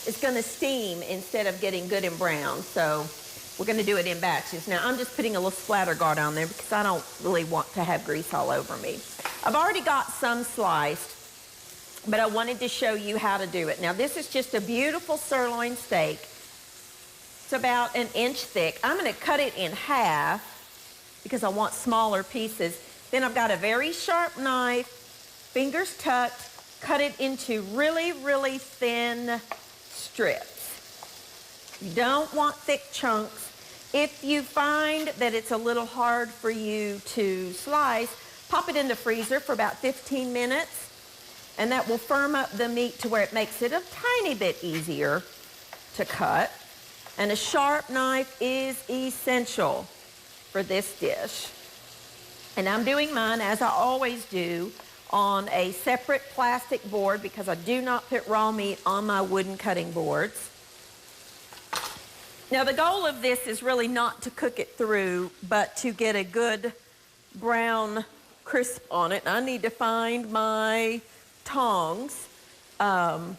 It's going to steam instead of getting good and brown. So we're going to do it in batches. Now, I'm just putting a little splatter guard on there because I don't really want to have grease all over me. I've already got some sliced, but I wanted to show you how to do it. Now, this is just a beautiful sirloin steak. It's about 1 inch thick. I'm going to cut it in half because I want smaller pieces. Then I've got a very sharp knife, fingers tucked, cut it into really, really thin strips. You don't want thick chunks. If you find that it's a little hard for you to slice, pop it in the freezer for about 15 minutes, and that will firm up the meat to where it makes it a tiny bit easier to cut. And a sharp knife is essential for this dish. And I'm doing mine, as I always do, on a separate plastic board because I do not put raw meat on my wooden cutting boards. Now, the goal of this is really not to cook it through, but to get a good brown crisp on it. I need to find my tongs. I'm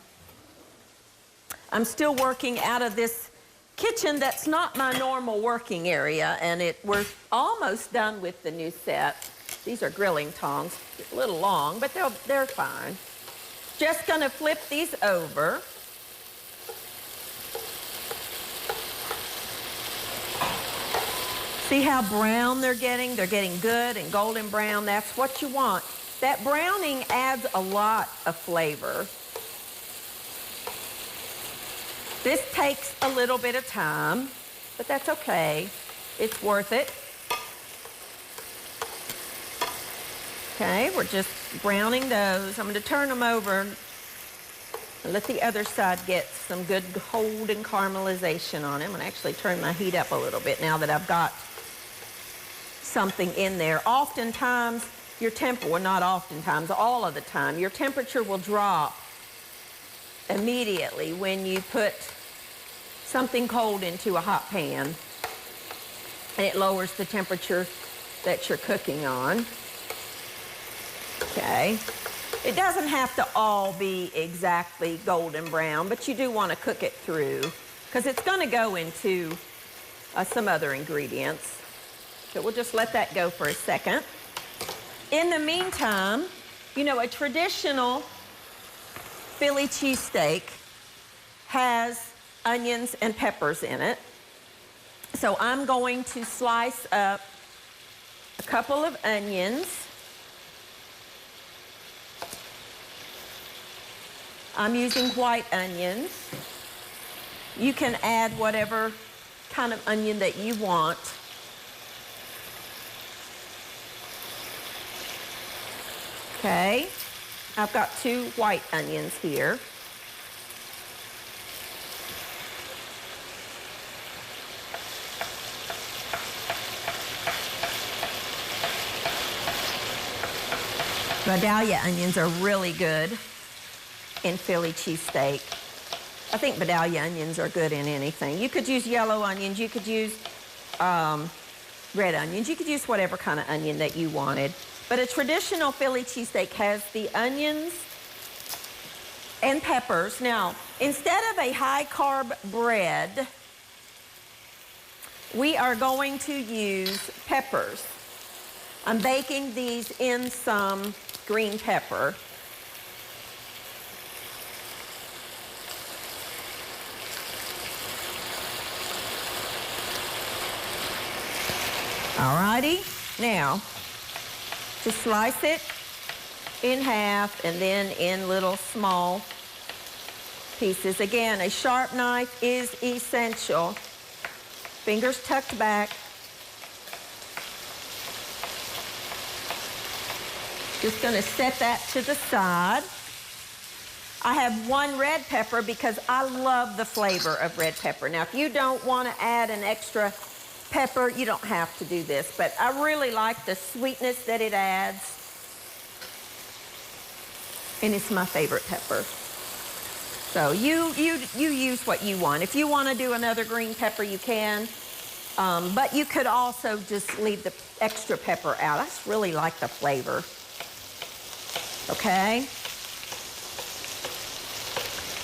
still working out of this kitchen that's not my normal working area, and we're almost done with the new set. These are grilling tongs, a little long, but they're fine. Just gonna flip these over. See how brown they're getting? They're getting good and golden brown. That's what you want. That browning adds a lot of flavor. This takes a little bit of time, but that's okay. It's worth it. Okay, we're just browning those. I'm going to turn them over and let the other side get some good golden caramelization on them. And actually turn my heat up a little bit now that I've got something in there. Oftentimes, well, not oftentimes, all of the time, your temperature will drop immediately when you put something cold into a hot pan, and it lowers the temperature that you're cooking on. Okay, it doesn't have to all be exactly golden brown, but you do want to cook it through because it's going to go into some other ingredients. So we'll just let that go for a second. In the meantime, you know, a traditional Philly cheesesteak has onions and peppers in it. So I'm going to slice up a couple of onions. I'm using white onions. You can add whatever kind of onion that you want. Okay, I've got 2 white onions here. Vidalia onions are really good in Philly cheesesteak. I think Vidalia onions are good in anything. You could use yellow onions, you could use red onions, you could use whatever kind of onion that you wanted. But a traditional Philly cheesesteak has the onions and peppers. Now, instead of a high-carb bread, we are going to use peppers. I'm baking these in some green pepper. Alrighty, now, just slice it in half and then in little small pieces. Again, a sharp knife is essential. Fingers tucked back. Just gonna set that to the side. I have 1 red pepper because I love the flavor of red pepper. Now, if you don't wanna add an extra pepper, you don't have to do this, but I really like the sweetness that it adds. And it's my favorite pepper. So you use what you want. If you want to do another green pepper, you can. But you could also just leave the extra pepper out. I just really like the flavor. Okay?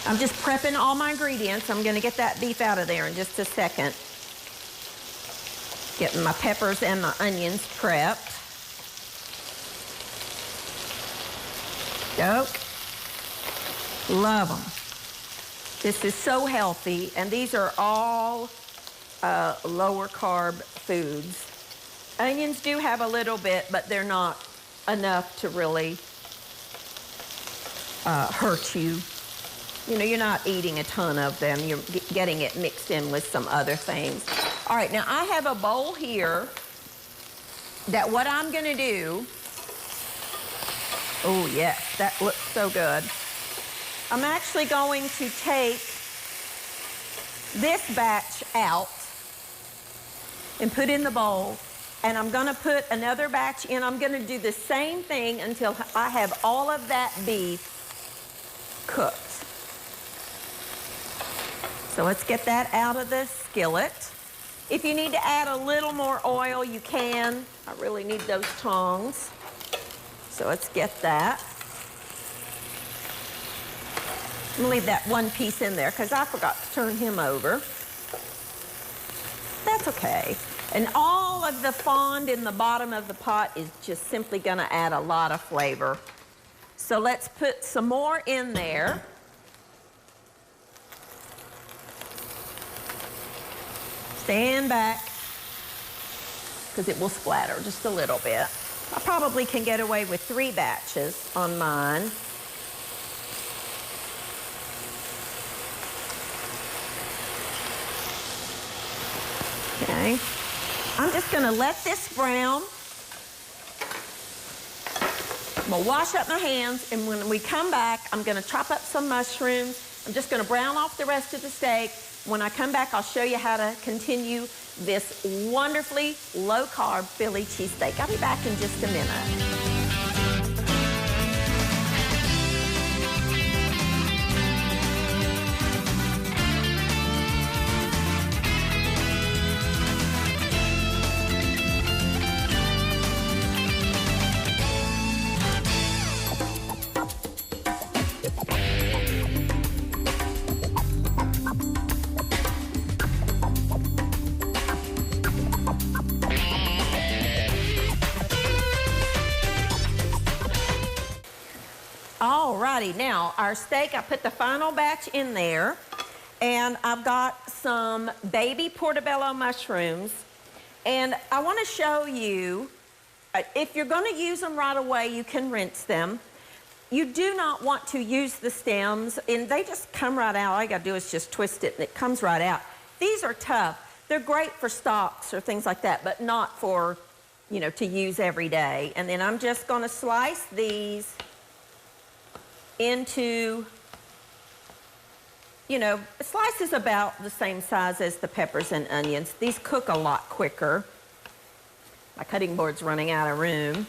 I'm just prepping all my ingredients. I'm gonna get that beef out of there in just a second. Getting my peppers and my onions prepped. Dope. Love them. This is so healthy, and these are all lower carb foods. Onions do have a little bit, but they're not enough to really hurt you. You know, you're not eating a ton of them. You're getting it mixed in with some other things. All right, now I have a bowl here that what I'm gonna do, oh yes, that looks so good. I'm actually going to take this batch out and put in the bowl, and I'm gonna put another batch in. I'm gonna do the same thing until I have all of that beef cooked. So let's get that out of the skillet. If you need to add a little more oil, you can. I really need those tongs. So let's get that. I'm gonna leave that one piece in there because I forgot to turn him over. That's okay. And all of the fond in the bottom of the pot is just simply gonna add a lot of flavor. So let's put some more in there. Stand back, because it will splatter just a little bit. I probably can get away with 3 batches on mine. Okay, I'm just gonna let this brown. I'm gonna wash up my hands, and when we come back, I'm gonna chop up some mushrooms. I'm just gonna brown off the rest of the steak. When I come back, I'll show you how to continue this wonderfully low-carb Philly cheesesteak. I'll be back in just a minute. Alrighty, now our steak, I put the final batch in there, and I've got some baby portobello mushrooms, and I want to show you, if you're going to use them right away, you can rinse them. You do not want to use the stems, and they just come right out. All you got to do is just twist it, and it comes right out. These are tough. They're great for stocks or things like that, but not for, you know, to use every day. And then I'm just going to slice these into, you know, a slice is about the same size as the peppers and onions. These cook a lot quicker. My cutting board's running out of room.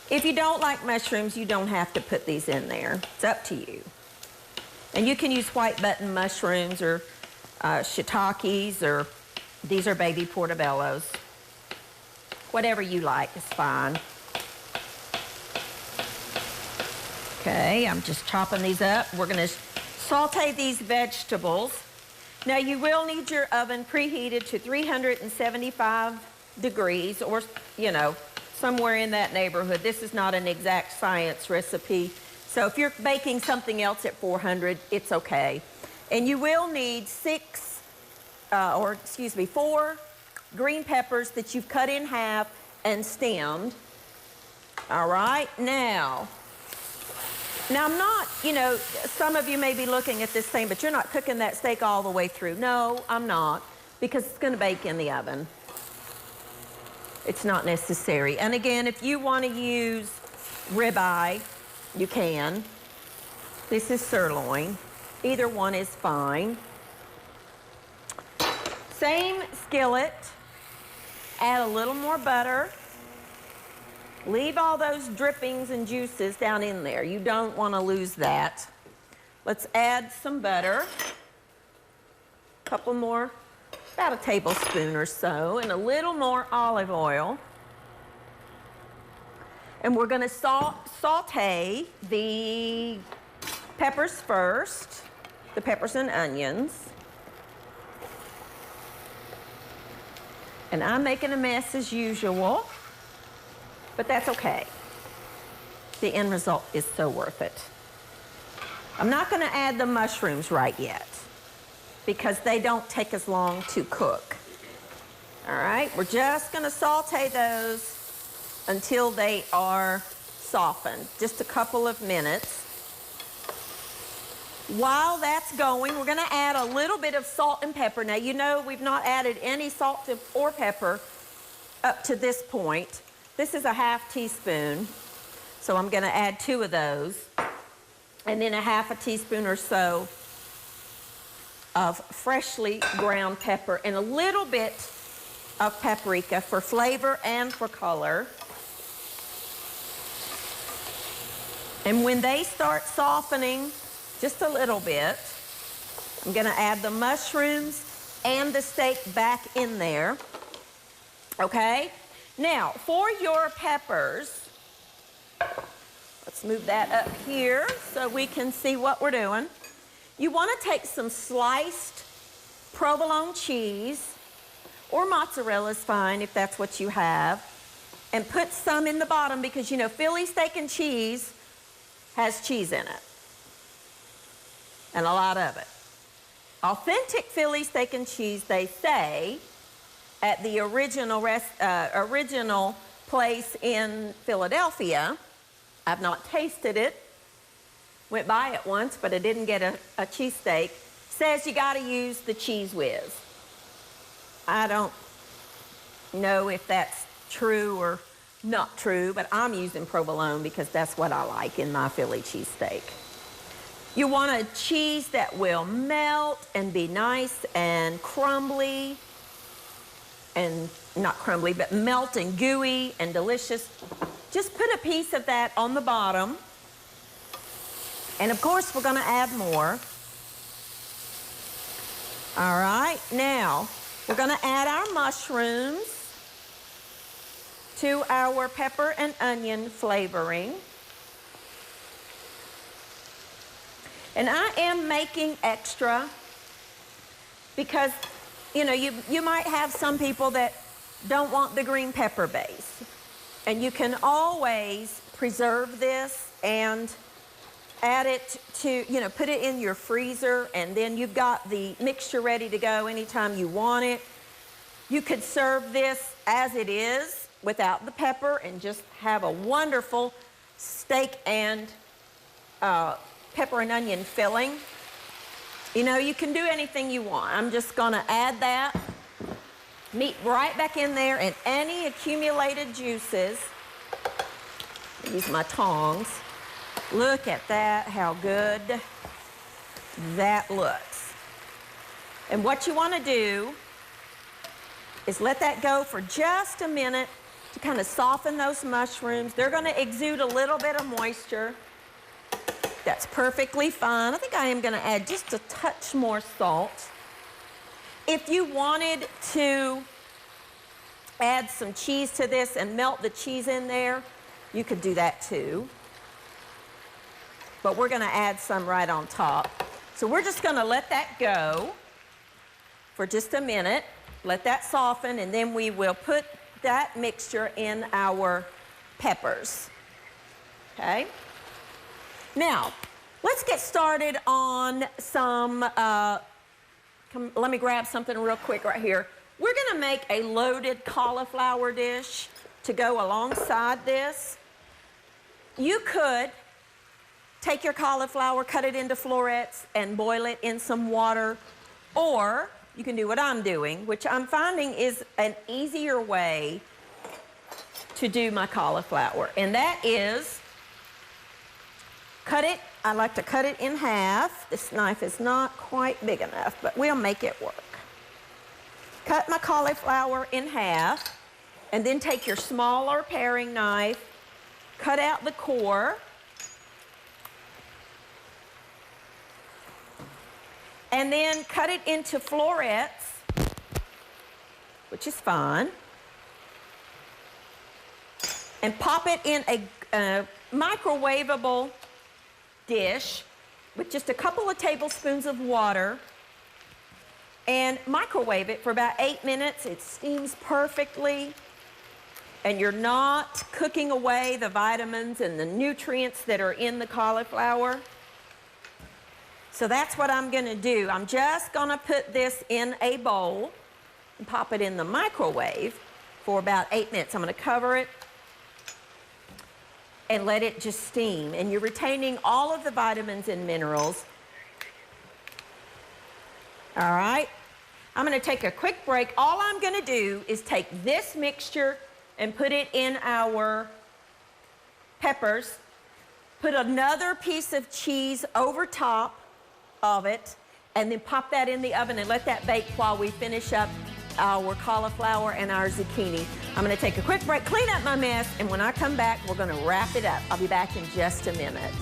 If you don't like mushrooms, you don't have to put these in there. It's up to you. And you can use white button mushrooms or shiitakes, or these are baby portobellos. Whatever you like is fine. Okay, I'm just chopping these up. We're gonna saute these vegetables. Now you will need your oven preheated to 375 degrees, or, you know, somewhere in that neighborhood. This is not an exact science recipe. So if you're baking something else at 400, it's okay. And you will need 4 green peppers that you've cut in half and stemmed. All right, now I'm not, you know, some of you may be looking at this saying, but you're not cooking that steak all the way through. No, I'm not, because it's gonna bake in the oven. It's not necessary. And again, if you wanna use ribeye, you can. This is sirloin. Either one is fine. Same skillet, add a little more butter. Leave all those drippings and juices down in there. You don't want to lose that. Let's add some butter. A couple more, about a tablespoon or so, and a little more olive oil. And we're going to saute the peppers first. the peppers and onions. And I'm making a mess as usual, but that's okay. The end result is so worth it. I'm not gonna add the mushrooms right yet because they don't take as long to cook. All right, we're just gonna saute those until they are softened, just a couple of minutes. While that's going, we're gonna add a little bit of salt and pepper. Now, you know we've not added any salt or pepper up to this point. This is a ½ teaspoon, so I'm gonna add 2 of those. And then a ½ teaspoon or so of freshly ground pepper and a little bit of paprika for flavor and for color. And when they start softening just a little bit, I'm gonna add the mushrooms and the steak back in there, okay? Now, for your peppers, let's move that up here so we can see what we're doing. You wanna take some sliced provolone cheese, or mozzarella is fine if that's what you have, and put some in the bottom because, you know, Philly steak and cheese has cheese in it, and a lot of it. Authentic Philly steak and cheese, they say, at the original place in Philadelphia, I've not tasted it, went by it once, but I didn't get a cheesesteak, says you gotta use the Cheese Whiz. I don't know if that's true or not true, but I'm using provolone because that's what I like in my Philly cheesesteak. You want a cheese that will melt and be nice and crumbly, and not crumbly, but melt and gooey and delicious. Just put a piece of that on the bottom. And of course, we're gonna add more. All right, now, we're gonna add our mushrooms to our pepper and onion flavoring. And I am making extra because, you know, you might have some people that don't want the green pepper base. And you can always preserve this and add it to, you know, put it in your freezer, and then you've got the mixture ready to go anytime you want it. You could serve this as it is without the pepper and just have a wonderful steak and pepper and onion filling. You know, you can do anything you want. I'm just gonna add that meat right back in there, and any accumulated juices, use my tongs. Look at that, how good that looks. And what you wanna do is let that go for just a minute to kind of soften those mushrooms. They're gonna exude a little bit of moisture. That's perfectly fine. I think I am gonna add just a touch more salt. If you wanted to add some cheese to this and melt the cheese in there, you could do that too. But we're gonna add some right on top. So we're just gonna let that go for just a minute, let that soften, and then we will put that mixture in our peppers, okay? Now, let's get started on some, let me grab something real quick right here. We're gonna make a loaded cauliflower dish to go alongside this. You could take your cauliflower, cut it into florets, and boil it in some water, or you can do what I'm doing, which I'm finding is an easier way to do my cauliflower, and that is cut it. I like to cut it in half. This knife is not quite big enough, but we'll make it work. Cut my cauliflower in half, and then take your smaller paring knife, cut out the core, and then cut it into florets, which is fine, and pop it in a microwavable dish with just a couple of tablespoons of water and microwave it for about 8 minutes. It steams perfectly, and you're not cooking away the vitamins and the nutrients that are in the cauliflower. So that's what I'm gonna do. I'm just gonna put this in a bowl and pop it in the microwave for about 8 minutes. I'm gonna cover it and let it just steam. And you're retaining all of the vitamins and minerals. All right, I'm gonna take a quick break. All I'm gonna do is take this mixture and put it in our peppers, put another piece of cheese over top of it, and then pop that in the oven and let that bake while we finish up our cauliflower and our zucchini. I'm gonna take a quick break, clean up my mess, and when I come back, we're gonna wrap it up. I'll be back in just a minute.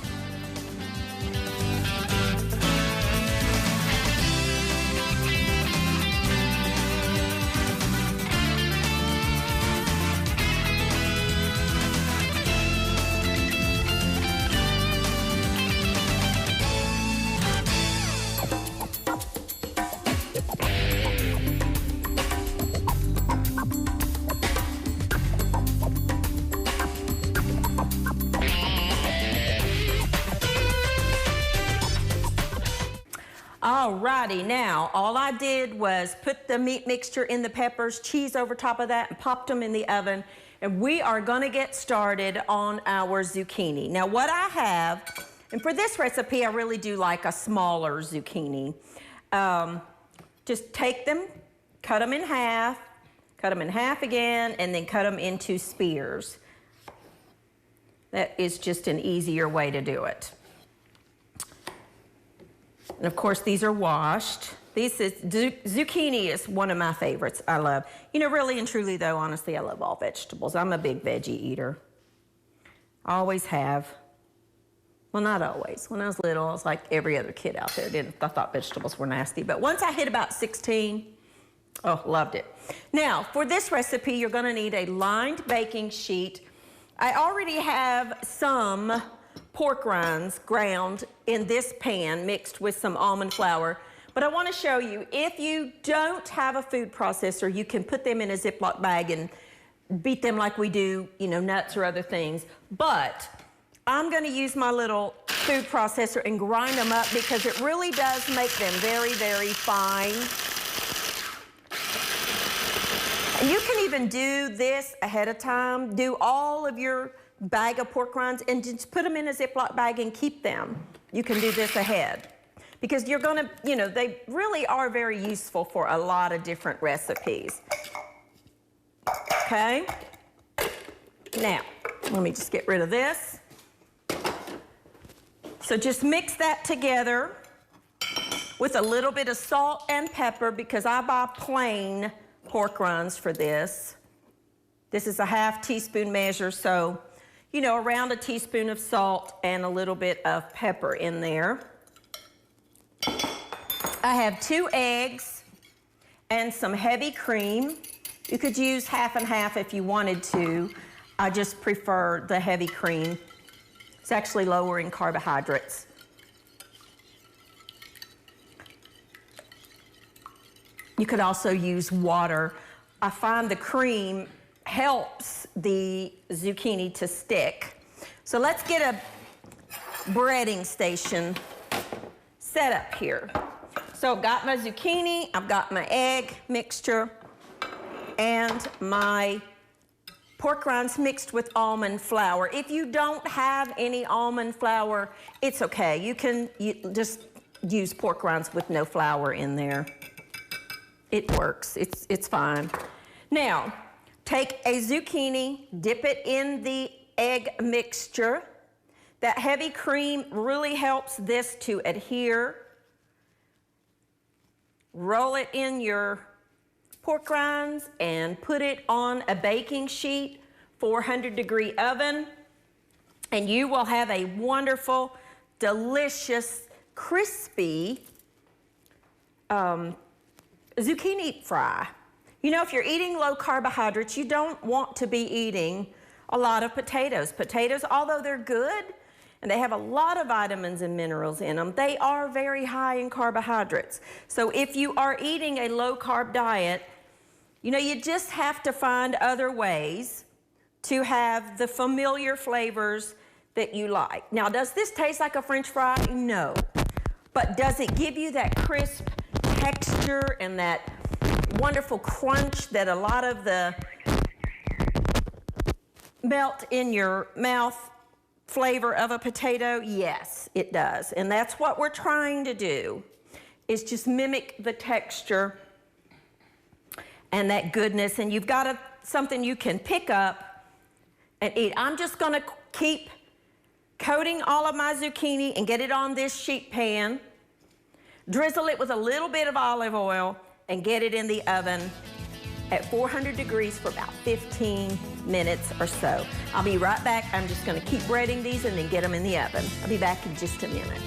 Alrighty, now all I did was put the meat mixture in the peppers, cheese over top of that, and popped them in the oven. And we are gonna get started on our zucchini. Now what I have, and for this recipe I really do like a smaller zucchini. Just take them, cut them in half again, and then cut them into spears. That is just an easier way to do it. And of course, these are washed. Zucchini is one of my favorites. I love. You know, really and truly though, honestly, I love all vegetables. I'm a big veggie eater. Always have. Well, not always. When I was little, I was like every other kid out there. I thought vegetables were nasty. But once I hit about 16, oh, loved it. Now, for this recipe, you're gonna need a lined baking sheet. I already have some pork rinds ground in this pan mixed with some almond flour. But I want to show you, if you don't have a food processor, you can put them in a Ziploc bag and beat them like we do, you know, nuts or other things. But I'm going to use my little food processor and grind them up because it really does make them very, very fine. And you can even do this ahead of time. Do all of your bag of pork rinds and just put them in a Ziploc bag and keep them. You can do this ahead because you're gonna, you know, they really are very useful for a lot of different recipes. Okay, now let me just get rid of this. So just mix that together with a little bit of salt and pepper because I buy plain pork rinds for this. This is a ½ teaspoon measure, so you know, around a teaspoon of salt and a little bit of pepper in there. I have 2 eggs and some heavy cream. You could use half and half if you wanted to. I just prefer the heavy cream. It's actually lower in carbohydrates. You could also use water. I find the cream helps the zucchini to stick. So let's get a breading station set up here. So I've got my zucchini, I've got my egg mixture, and my pork rinds mixed with almond flour. If you don't have any almond flour, it's okay. You can just use pork rinds with no flour in there. It works, it's fine. Now, take a zucchini, dip it in the egg mixture. That heavy cream really helps this to adhere. Roll it in your pork rinds and put it on a baking sheet, 400-degree oven, and you will have a wonderful, delicious, crispy zucchini fry. You know, if you're eating low carbohydrates, you don't want to be eating a lot of potatoes. Potatoes, although they're good and they have a lot of vitamins and minerals in them. They are very high in carbohydrates. So if you are eating a low-carb diet, you know, you just have to find other ways to have the familiar flavors that you like. Now, does this taste like a French fry? No. But does it give you that crisp texture and that wonderful crunch that a lot of the melt in your mouth flavor of a potato? Yes, it does. And that's what we're trying to do, is just mimic the texture and that goodness. And you've got something you can pick up and eat. I'm just gonna keep coating all of my zucchini and get it on this sheet pan, drizzle it with a little bit of olive oil, and get it in the oven at 400 degrees for about 15 minutes or so. I'll be right back. I'm just gonna keep breading these and then get them in the oven. I'll be back in just a minute.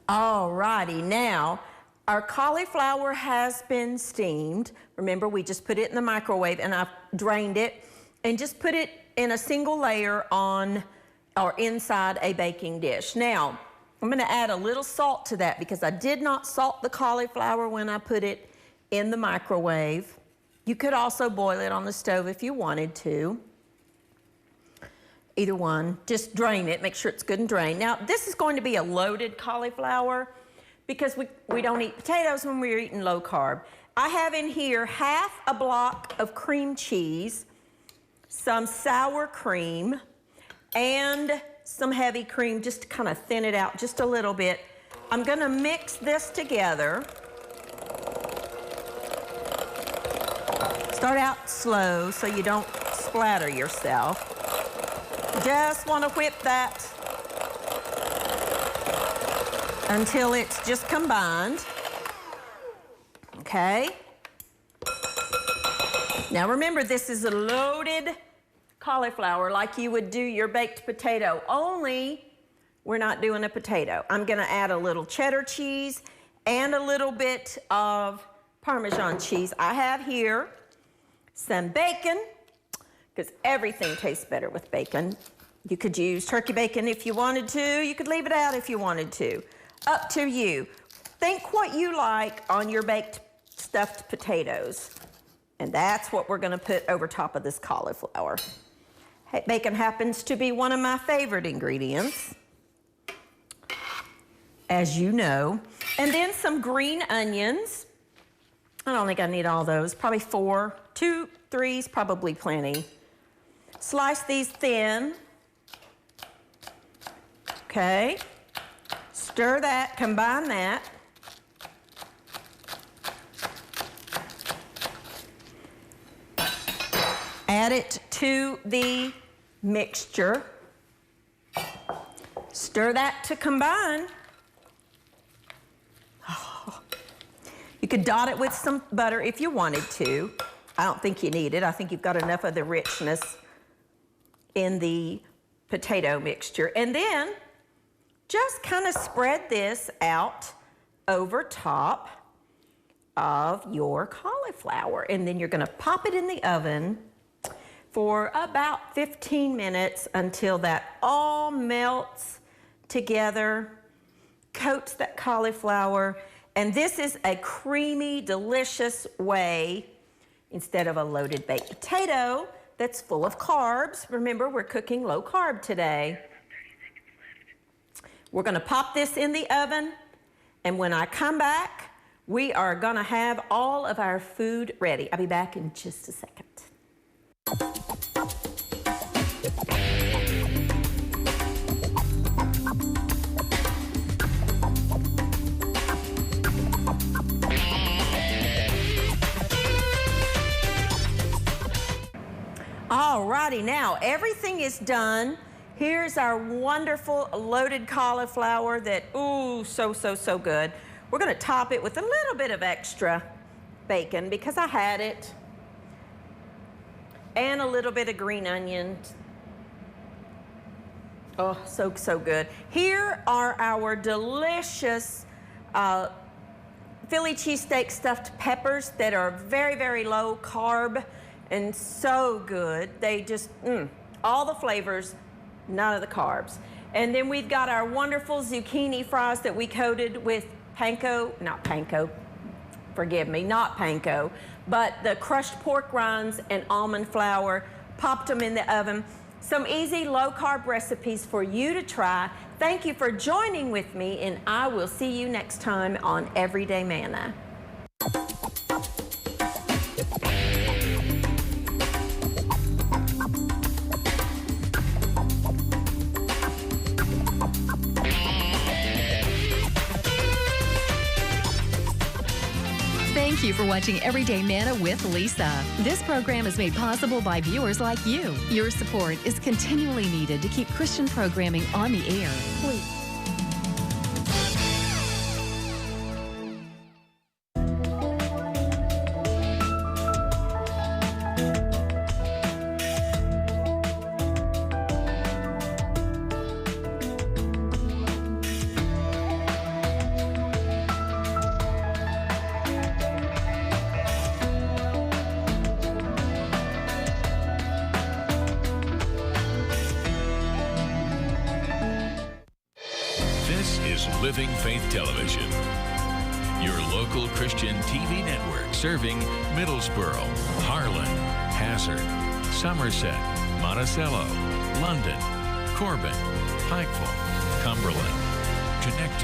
Alrighty, now our cauliflower has been steamed. Remember, we just put it in the microwave and I've drained it and just put it in a single layer on or inside a baking dish. Now, I'm gonna add a little salt to that because I did not salt the cauliflower when I put it in the microwave. You could also boil it on the stove if you wanted to. Either one, just drain it, make sure it's good and drained. Now, this is going to be a loaded cauliflower because we don't eat potatoes when we're eating low carb. I have in here half a block of cream cheese, some sour cream, and some heavy cream, just to kind of thin it out just a little bit. I'm gonna mix this together. Start out slow so you don't splatter yourself. Just want to whip that until it's just combined. Okay. Now remember, this is a loaded cauliflower like you would do your baked potato, only we're not doing a potato. I'm going to add a little cheddar cheese and a little bit of Parmesan cheese. I have here some bacon, because everything tastes better with bacon. You could use turkey bacon if you wanted to. You could leave it out if you wanted to. Up to you. Think what you like on your baked stuffed potatoes. And that's what we're gonna put over top of this cauliflower. Hey, bacon happens to be one of my favorite ingredients, as you know. And then some green onions. I don't think I need all those, probably 4, 2, 3 is probably plenty. Slice these thin. Okay. Stir that, combine that. Add it to the mixture. Stir that to combine. Oh. You could dot it with some butter if you wanted to. I don't think you need it. I think you've got enough of the richness in the potato mixture. And then just kind of spread this out over top of your cauliflower. And then you're gonna pop it in the oven for about 15 minutes until that all melts together, coats that cauliflower. And this is a creamy, delicious way, instead of a loaded baked potato that's full of carbs. Remember, we're cooking low carb today. We're gonna pop this in the oven, and when I come back, we are gonna have all of our food ready. I'll be back in just a second. All right. righty, now everything is done. Here's our wonderful loaded cauliflower that, ooh, so good. We're gonna top it with a little bit of extra bacon because I had it. And a little bit of green onion. Oh, so good. Here are our delicious Philly cheesesteak stuffed peppers that are very low carb and so good. They just, all the flavors, none of the carbs. And then we've got our wonderful zucchini fries that we coated with not panko, but the crushed pork rinds and almond flour, popped them in the oven. Some easy low-carb recipes for you to try. Thank you for joining with me, and I will see you next time on Everyday Manna. Thank you for watching Everyday Manna with Lisa. This program is made possible by viewers like you. Your support is continually needed to keep Christian programming on the air. Please. Living Faith Television, your local Christian TV network serving Middlesboro, Harlan, Hazard, Somerset, Monticello, London, Corbin, Pikeville, Cumberland, connecting